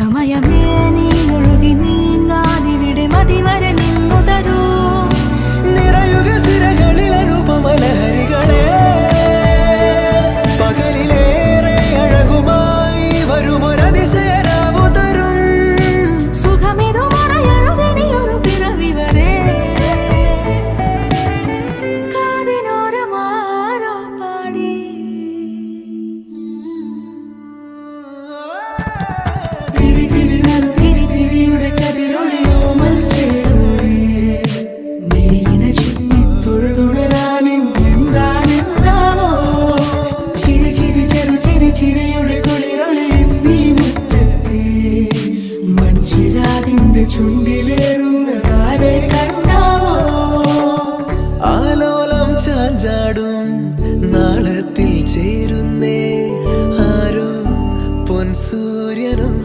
സമയമേ നീ ഒഴുകി നീങ്ങാതിവിടെ മതിവരെ നിന്നു തരൂ. നിറയുക സിരകളിൽ അനുപമലഹരികളെ, പകലിലേറെ അഴകുമായി വരുമൊരതിശയരാവു തരും. സുഖമിതു മറയരുതിനിയൊരു പിറവി വരെ. കാതിനോരമാരോ പാടി തിരി തിരി നറു തിരി തിരിയുടെ കതിരൊളിയോ മൽച്ചേരുളേ. മിഴിയിണ ചുറ്റി തൊഴുതുണരാനും എന്താണെന്താവോ. ചിരി ചിരി ചെറു ചിരി ചിരിയുടെ കുളിരൊളി നീ മുറ്റത്തെ മൺചിരാതിന്റെ ചുണ്ടിലേറുന്നതാരെ കണ്ടാവോ. ആലോലം ചാഞ്ചാടും നാളത്തിൽ ചേരുന്നേ ആരോ പൊൻസൂര്യനും.